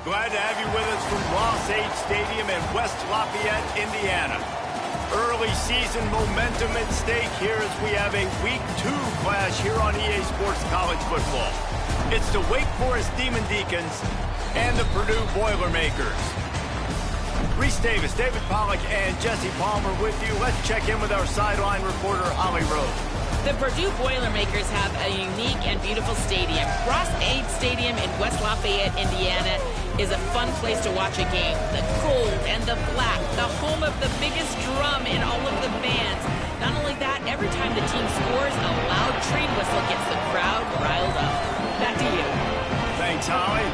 Glad to have you with us from Ross H Stadium in West Lafayette, Indiana. Early season momentum at stake here as we have a Week 2 clash here on EA Sports College Football. It's the Wake Forest Demon Deacons and the Purdue Boilermakers. Reese Davis, David Pollack, and Jesse Palmer with you. Let's check in with our sideline reporter, Holly Rose. The Purdue Boilermakers have a unique and beautiful stadium. Ross H Stadium in West Lafayette, Indiana is a fun place to watch a game. The gold and the black, the home of the biggest drum in all of the bands. Not only that, every time the team scores, a loud train whistle gets the crowd riled up. Back to you. Thanks, Holly.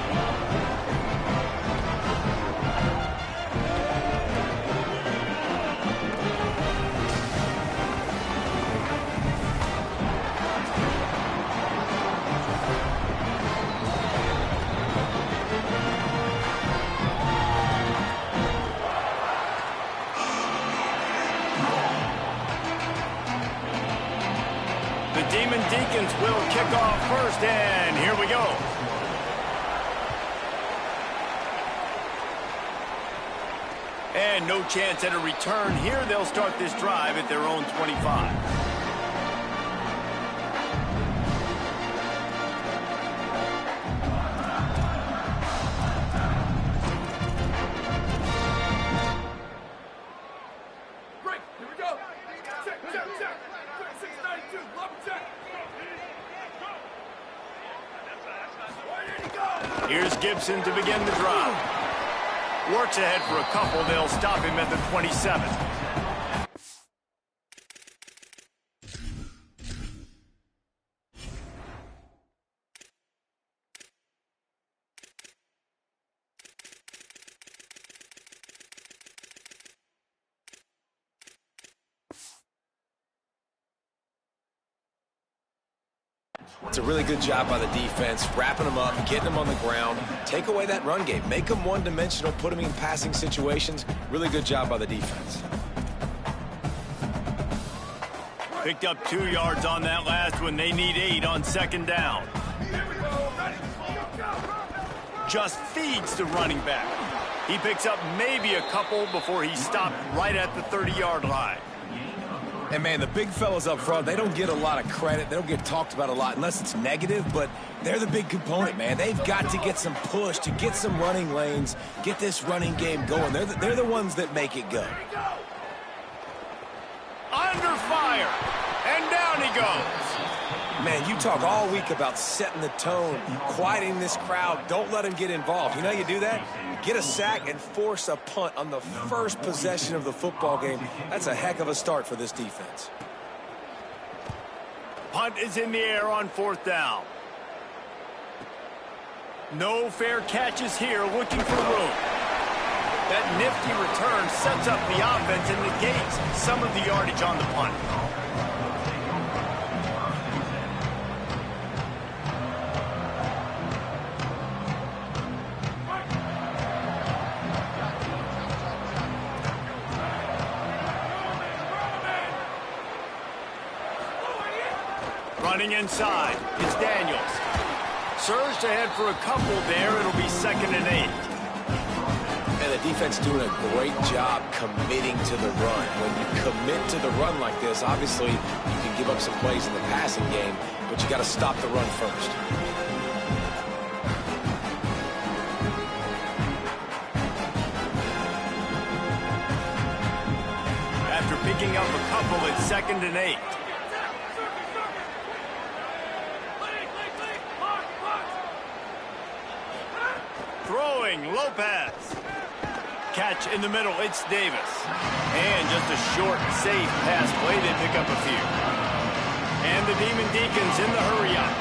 Demon Deacons will kick off first, and here we go. And no chance at a return here. They'll start this drive at their own 25. Here's Gibson to begin the drive. Works ahead for a couple. They'll stop him at the 27. It's a really good job by the defense, wrapping them up, getting them on the ground. Take away that run game. Make them one-dimensional, put them in passing situations. Really good job by the defense. Picked up 2 yards on that last one. They need 8 on second down. Just feeds the running back. He picks up maybe a couple before he stopped right at the 30-yard line. And, man, the big fellas up front, they don't get a lot of credit. They don't get talked about a lot unless it's negative, but they're the big component, man. They've got to get some push, to get some running lanes, get this running game going. They're the ones that make it go. Under fire, and down he goes. Man, you talk all week about setting the tone, quieting this crowd. Don't let them get involved. You know how you do that? Get a sack and force a punt on the first possession of the football game. That's a heck of a start for this defense. Punt is in the air on 4th down. No fair catches here, looking for room. That nifty return sets up the offense and negates some of the yardage on the punt. Running inside, it's Daniels. Surged ahead for a couple there. It'll be 2nd and 8. And the defense doing a great job committing to the run. When you commit to the run like this, obviously you can give up some plays in the passing game, but you got to stop the run first. After picking up a couple, it's 2nd and 8. Throwing, Lopez. Catch in the middle, it's Davis. And just a short, safe pass play. They pick up a few. And the Demon Deacons in the hurry-up.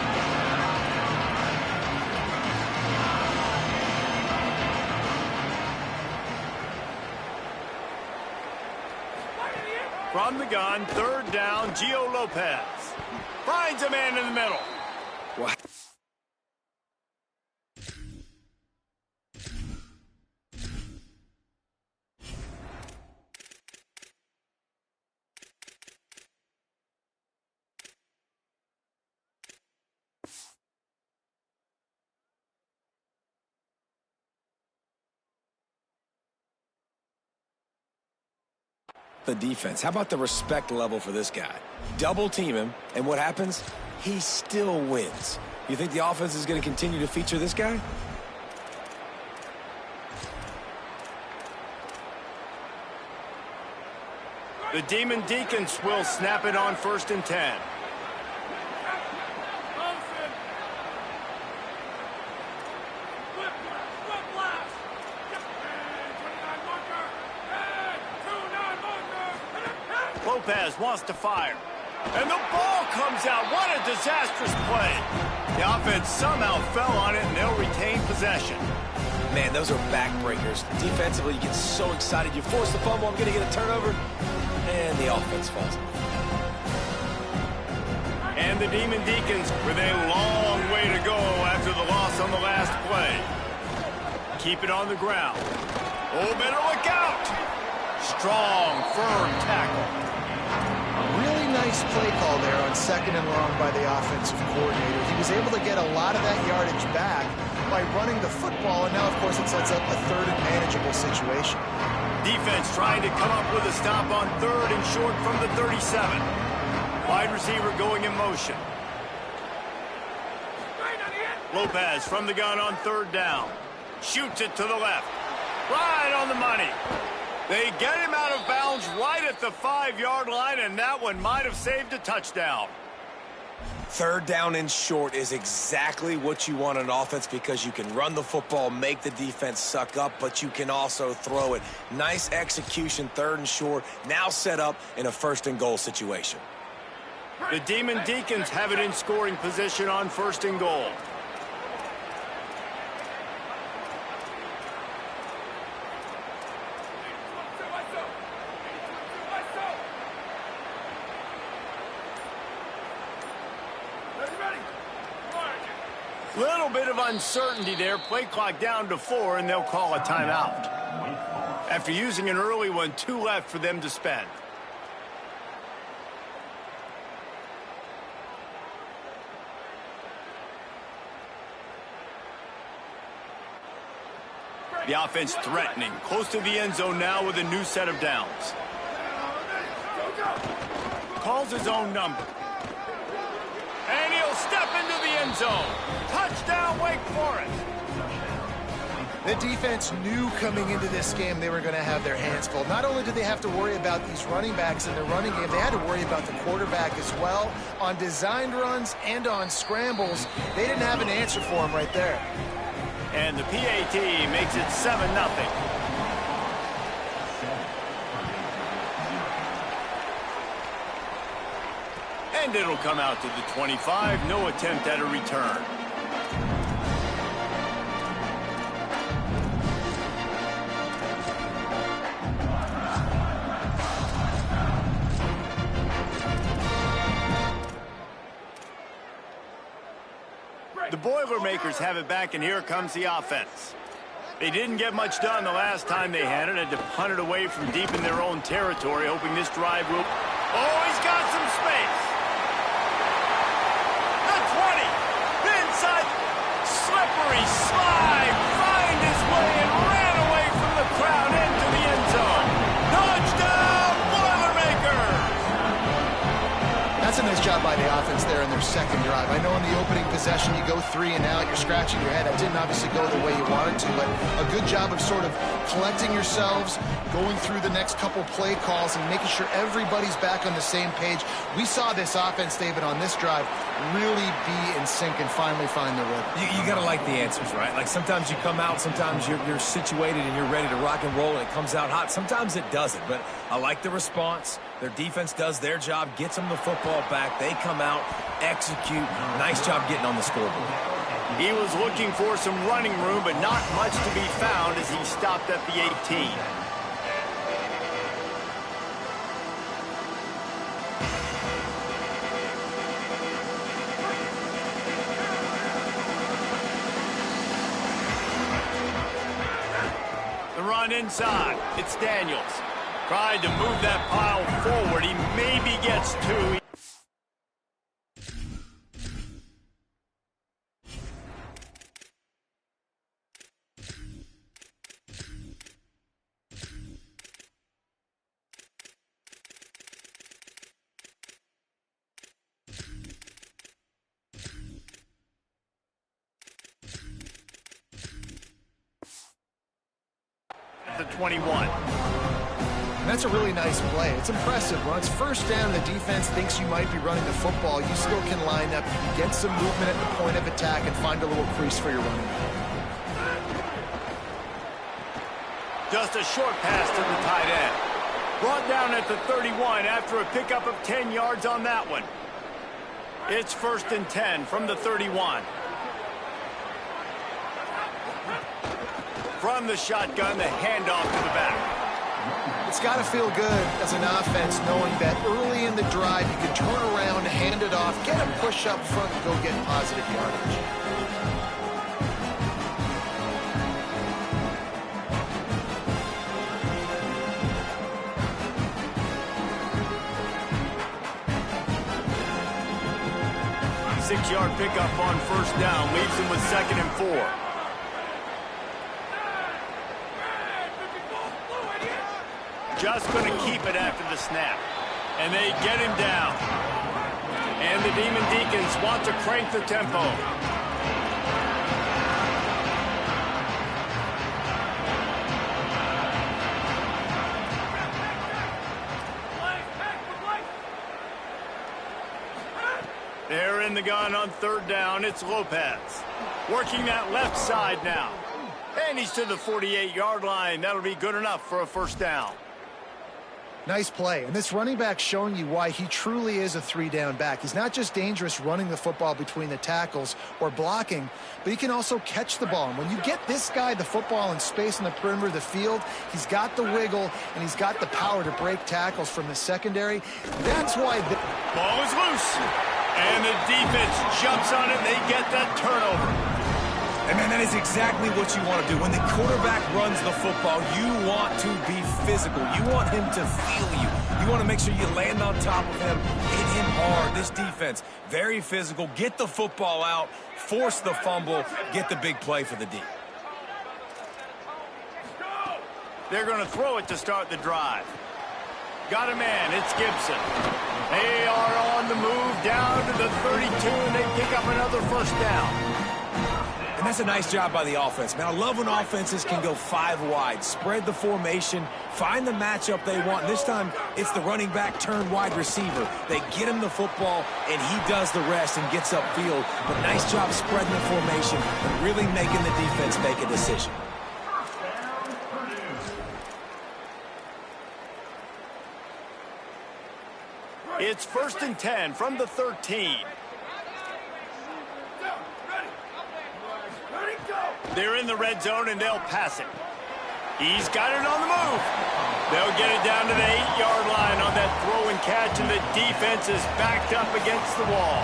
From the gun, 3rd down, Gio Lopez. Finds a man in the middle. What? the defense. How about the respect level for this guy? Double team him, and what happens? He still wins. You think the offense is going to continue to feature this guy? The Demon Deacons will snap it on 1st and 10. Lopez wants to fire. And the ball comes out. What a disastrous play. The offense somehow fell on it, and they'll retain possession. Man, those are backbreakers. Defensively, you get so excited. You force the fumble, I'm going to get a turnover, and the offense falls. And the Demon Deacons with a long way to go after the loss on the last play. Keep it on the ground. Oh, better look out. Strong, firm tackle. Really nice play call there on 2nd and long by the offensive coordinator. He was able to get a lot of that yardage back by running the football, and now, of course, it sets up a 3rd and manageable situation. Defense trying to come up with a stop on 3rd and short from the 37. Wide receiver going in motion. Lopez from the gun on 3rd down. Shoots it to the left. Right on the money. They get him out of bounds right at the 5-yard line, and that one might have saved a touchdown. 3rd down and short is exactly what you want on offense because you can run the football, make the defense suck up, but you can also throw it. Nice execution, 3rd and short, now set up in a 1st and goal situation. The Demon Deacons have it in scoring position on 1st and goal. Little bit of uncertainty there. Play clock down to 4, and they'll call a timeout. After using an early one, 2 left for them to spend. The offense threatening, close to the end zone now with a new set of downs. Calls his own number. And he'll step into the end zone. Touchdown, Wake Forest. The defense knew coming into this game they were going to have their hands full. Not only did they have to worry about these running backs in their running game, they had to worry about the quarterback as well. On designed runs and on scrambles, they didn't have an answer for him right there. And the PAT makes it 7-0. And it'll come out to the 25. No attempt at a return. The Boilermakers have it back, and here comes the offense. They didn't get much done the last time they had it. Had to punt it away from deep in their own territory, hoping this drive will... Oh, he's got some space. The 20. Inside. Slippery slide. Find his way and ran away from the crowd into the end zone. Touchdown, Boilermakers! That's a nice job by the offense there in their second drive. I know in the opening possession you go 3 and out, you're scratching your head. That didn't obviously go the way you wanted to, but a good job of sort of collecting yourselves, going through the next couple play calls and making sure everybody's back on the same page. We saw this offense, David, on this drive really be in sync and finally find the rhythm. You got to like the answers, right? Like sometimes you come out, sometimes you're situated and you're ready to rock and roll and it comes out hot. Sometimes it doesn't, but I like the response. Their defense does their job, gets them the football back. They come out, execute. Nice job getting on the scoreboard. He was looking for some running room, but not much to be found as he stopped at the 18. The run inside. It's Daniels. Tried to move that pile forward. He maybe gets 2. 21. And that's a really nice play. It's impressive. When it's first down, the defense thinks you might be running the football. You still can line up, you can get some movement at the point of attack and find a little crease for your running back. Just a short pass to the tight end. Brought down at the 31 after a pickup of 10 yards on that one. It's 1st and 10 from the 31. From the shotgun, the handoff to the back. It's got to feel good as an offense knowing that early in the drive you can turn around, hand it off, get a push up front, and go get positive yardage. Six-yard pickup on 1st down leaves him with 2nd and 4. Just going to keep it after the snap. And they get him down. And the Demon Deacons want to crank the tempo. They're in the gun on 3rd down. It's Lopez. Working that left side now. And he's to the 48-yard line. That'll be good enough for a 1st down. Nice play. And this running back showing you why he truly is a 3-down back. He's not just dangerous running the football between the tackles or blocking, but he can also catch the ball. And when you get this guy the football in space in the perimeter of the field, he's got the wiggle and he's got the power to break tackles from the secondary. That's why the ball is loose. And the defense jumps on it. They get that turnover. And, man, that is exactly what you want to do. When the quarterback runs the football, you want to be physical. You want him to feel you. You want to make sure you land on top of him, hit him hard. This defense, very physical. Get the football out, force the fumble, get the big play for the D. They're going to throw it to start the drive. Got a man. It's Gibson. They are on the move down to the 32, and they pick up another 1st down. And that's a nice job by the offense, man. I love when offenses can go 5 wide, spread the formation, find the matchup they want. And this time, it's the running back turned wide receiver. They get him the football, and he does the rest and gets upfield. But nice job spreading the formation and really making the defense make a decision. It's 1st and 10 from the 13. They're in the red zone, and they'll pass it. He's got it on the move. They'll get it down to the 8-yard line on that throw and catch, and the defense is backed up against the wall.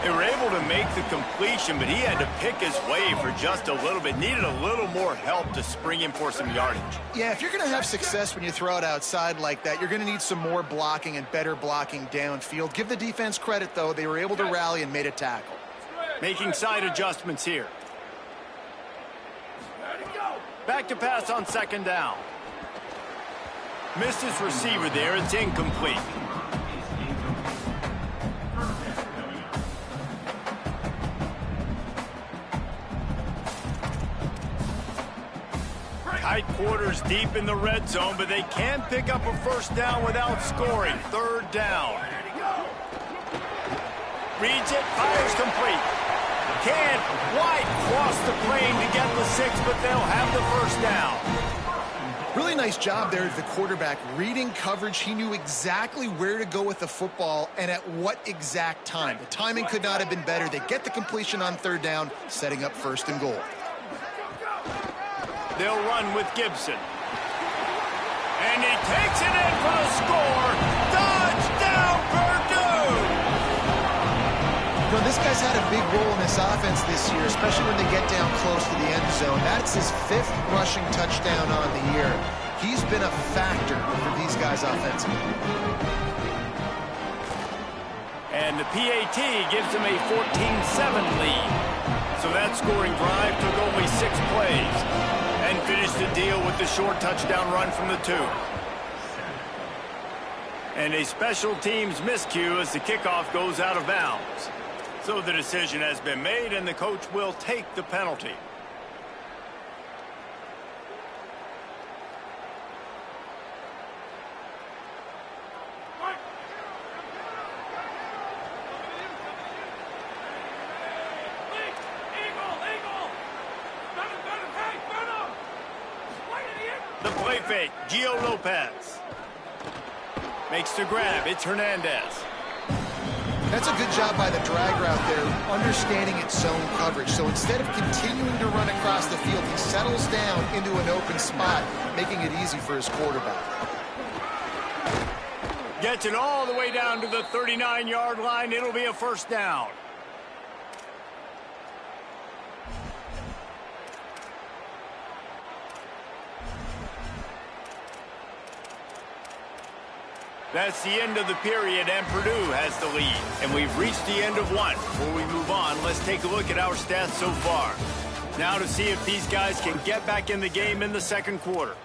They were able to make the completion, but he had to pick his way for just a little bit. Needed a little more help to spring him for some yardage. Yeah, if you're going to have success when you throw it outside like that, you're going to need some more blocking and better blocking downfield. Give the defense credit, though. They were able to rally and made a tackle. Making side adjustments here. Back to pass on 2nd down. Missed his receiver there. It's incomplete. Tight quarters deep in the red zone, but they can pick up a 1st down without scoring. 3rd down. Reads it, fires complete. Can't quite cross the plane to get the 6, but they'll have the 1st down. Really nice job there of the quarterback. Reading coverage, he knew exactly where to go with the football and at what exact time. The timing could not have been better. They get the completion on 3rd down, setting up 1st and goal. They'll run with Gibson. And he takes it in for the score. Touchdown, Purdue! You know, this guy's had a big role in this offense this year, especially when they get down close to the end zone. That's his 5th rushing touchdown on the year. He's been a factor for these guys offensively. And the PAT gives them a 14-7 lead. So that scoring drive took only 6 plays and finished the deal with the short touchdown run from the 2. And a special teams miscue as the kickoff goes out of bounds. So the decision has been made, and the coach will take the penalty. fake. Gio Lopez. Makes the grab. It's Hernandez. That's a good job by the drag route there, understanding its zone coverage. So instead of continuing to run across the field, he settles down into an open spot, making it easy for his quarterback. Gets it all the way down to the 39-yard line. It'll be a first down. That's the end of the period, and Purdue has the lead. And we've reached the end of one. Before we move on, let's take a look at our stats so far. Now to see if these guys can get back in the game in the second quarter.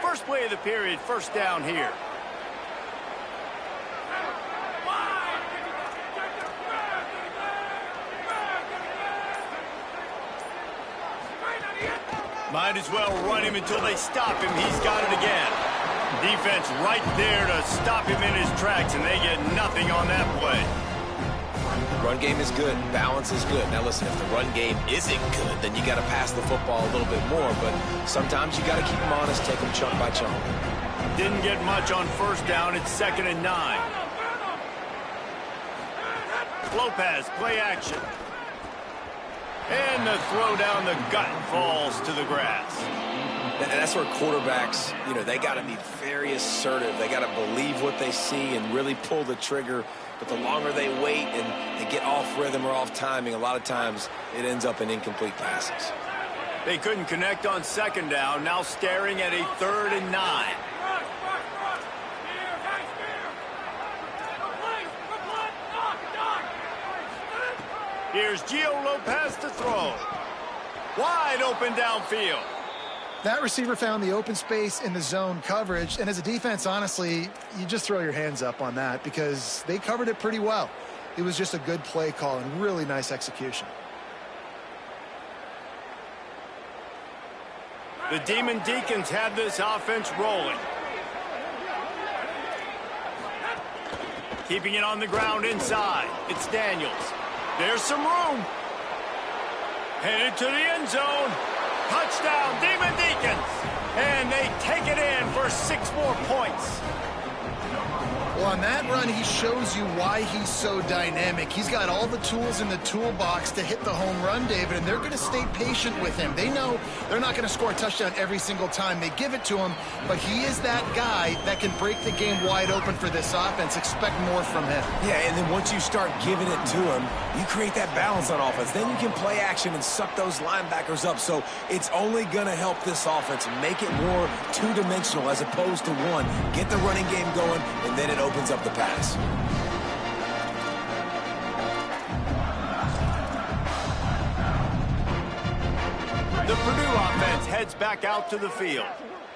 First play of the period, first down here. Might as well run him until they stop him. He's got it again. Defense right there to stop him in his tracks, and they get nothing on that play. Run game is good. Balance is good. Now, listen, if the run game isn't good, then you got to pass the football a little bit more. But sometimes you got to keep them honest, take them chunk by chunk. Didn't get much on first down. It's 2nd and 9. Lopez, play action. And the throw down the gut falls to the grass. And that's where quarterbacks, they got to be very assertive. They got to believe what they see and really pull the trigger. But the longer they wait and they get off rhythm or off timing, a lot of times it ends up in incomplete passes. They couldn't connect on 2nd down. Now staring at a 3rd and 9. Here's Gio Lopez to throw. Wide open downfield. That receiver found the open space in the zone coverage, and as a defense, honestly, you just throw your hands up on that because they covered it pretty well. It was just a good play call and really nice execution. The Demon Deacons have this offense rolling. Keeping it on the ground inside. It's Daniels. There's some room. Headed to the end zone. Touchdown, Demon Deacons. And they take it in for 6 more points. Well, on that run, he shows you why he's so dynamic. He's got all the tools in the toolbox to hit the home run, David, and they're going to stay patient with him. They know they're not going to score a touchdown every single time they give it to him, but he is that guy that can break the game wide open for this offense. Expect more from him. Yeah, and then once you start giving it to him, you create that balance on offense. Then you can play action and suck those linebackers up. So it's only going to help this offense make it more two-dimensional as opposed to one. Get the running game going, and then it opens up the pass. The Purdue offense heads back out to the field.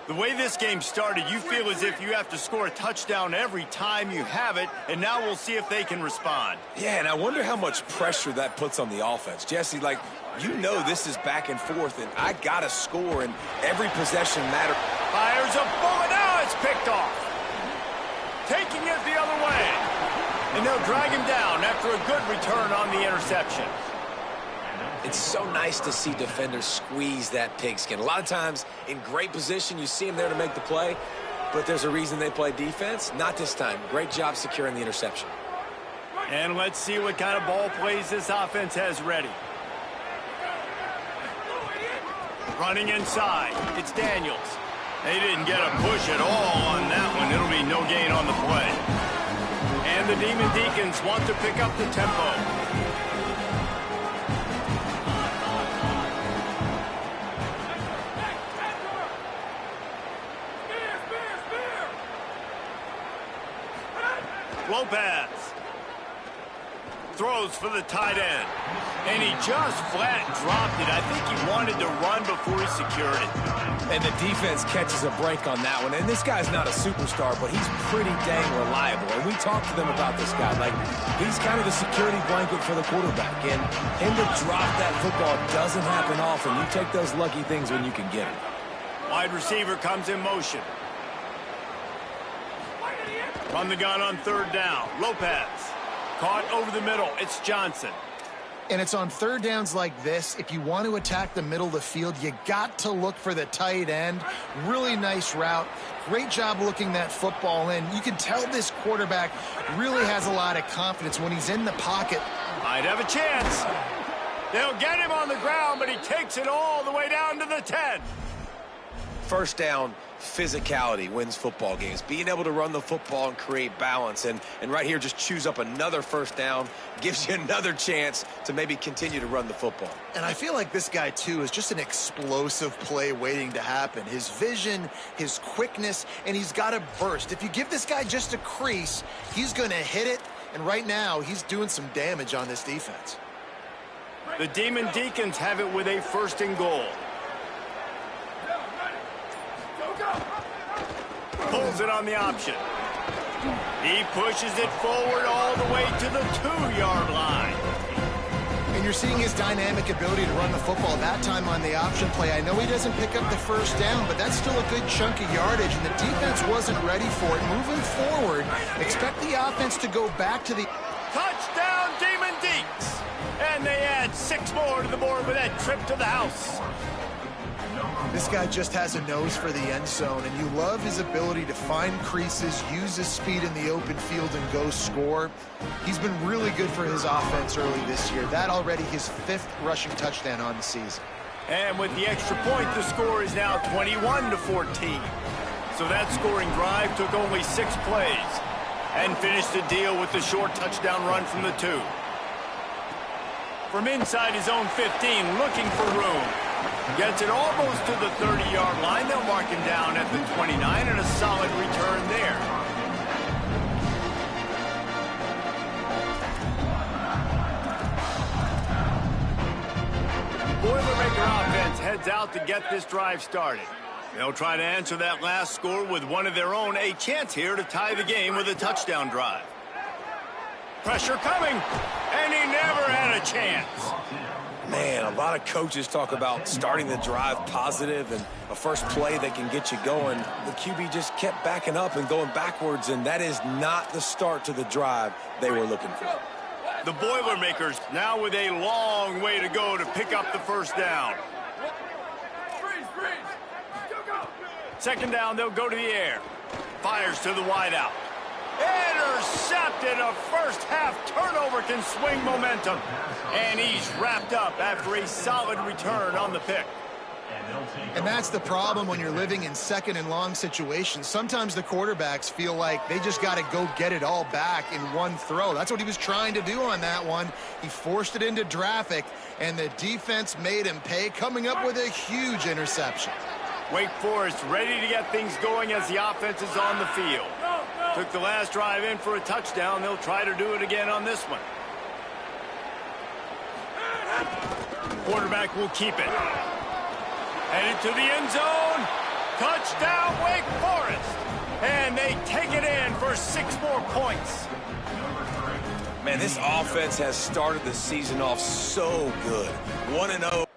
The way this game started, you feel as if you have to score a touchdown every time you have it, and now we'll see if they can respond. Yeah, and I wonder how much pressure that puts on the offense. Jesse, this is back and forth, and I got to score, and every possession matters. Fires a bullet. Now it's picked off. Taking it the other way. And they'll drag him down after a good return on the interception. It's so nice to see defenders squeeze that pigskin. A lot of times in great position, you see them there to make the play, but there's a reason they play defense. Not this time. Great job securing the interception. And let's see what kind of ball plays this offense has ready. Running inside. It's Daniels. They didn't get a push at all on that one. It'll be no gain on the play. And the Demon Deacons want to pick up the tempo. Lopez throws for the tight end. And he just flat dropped it. I think he wanted to run before he secured it. And the defense catches a break on that one. And this guy's not a superstar, but he's pretty dang reliable. And we talked to them about this guy. He's kind of the security blanket for the quarterback. And him to drop that football doesn't happen often. You take those lucky things when you can get it. Wide receiver comes in motion. Run the gun on 3rd down. Lopez Caught over the middle. It's Johnson. And it's on third downs like this. If you want to attack the middle of the field, you got to look for the tight end. Really nice route. Great job looking that football in. You can tell this quarterback really has a lot of confidence when he's in the pocket. Might have a chance. They'll get him on the ground, but he takes it all the way down to the 10. First down, physicality wins football games. Being able to run the football and create balance. And right here, just choose up another first down, gives you another chance to maybe continue to run the football. And I feel like this guy, too, is just an explosive play waiting to happen. His vision, his quickness, and he's got a burst. If you give this guy just a crease, he's going to hit it. And right now, he's doing some damage on this defense. The Demon Deacons have it with a 1st and goal. Pulls it on the option. He pushes it forward all the way to the 2-yard line. And you're seeing his dynamic ability to run the football that time on the option play. I know he doesn't pick up the first down, but that's still a good chunk of yardage, and the defense wasn't ready for it. Moving forward, expect the offense to go back to the... Touchdown, Demon Deeks! And they add 6 more to the board with that trip to the house. This guy just has a nose for the end zone, and you love his ability to find creases, use his speed in the open field, and go score. He's been really good for his offense early this year. That already his 5th rushing touchdown on the season. And with the extra point, the score is now 21-14. So that scoring drive took only 6 plays and finished the deal with the short touchdown run from the 2. From inside his own 15, looking for room. Gets it almost to the 30-yard line. They'll mark him down at the 29, and a solid return there. Boilermaker offense heads out to get this drive started. They'll try to answer that last score with one of their own. A chance here to tie the game with a touchdown drive. Pressure coming, and he never had a chance. Man, a lot of coaches talk about starting the drive positive and a first play that can get you going. The QB just kept backing up and going backwards, and that is not the start to the drive they were looking for. The Boilermakers now with a long way to go to pick up the first down. Second down, they'll go to the air. Fires to the wideout. Intercepted. A first-half turnover can swing momentum. And he's wrapped up after a solid return on the pick. And that's the problem when you're living in 2nd and long situations. Sometimes the quarterbacks feel like they just got to go get it all back in one throw. That's what he was trying to do on that one. He forced it into traffic, and the defense made him pay, coming up with a huge interception. Wake Forest ready to get things going as the offense is on the field. Took the last drive in for a touchdown. They'll try to do it again on this one. Quarterback will keep it. Headed to the end zone. Touchdown, Wake Forest. And they take it in for 6 more points. Man, this offense has started the season off so good. 1-0.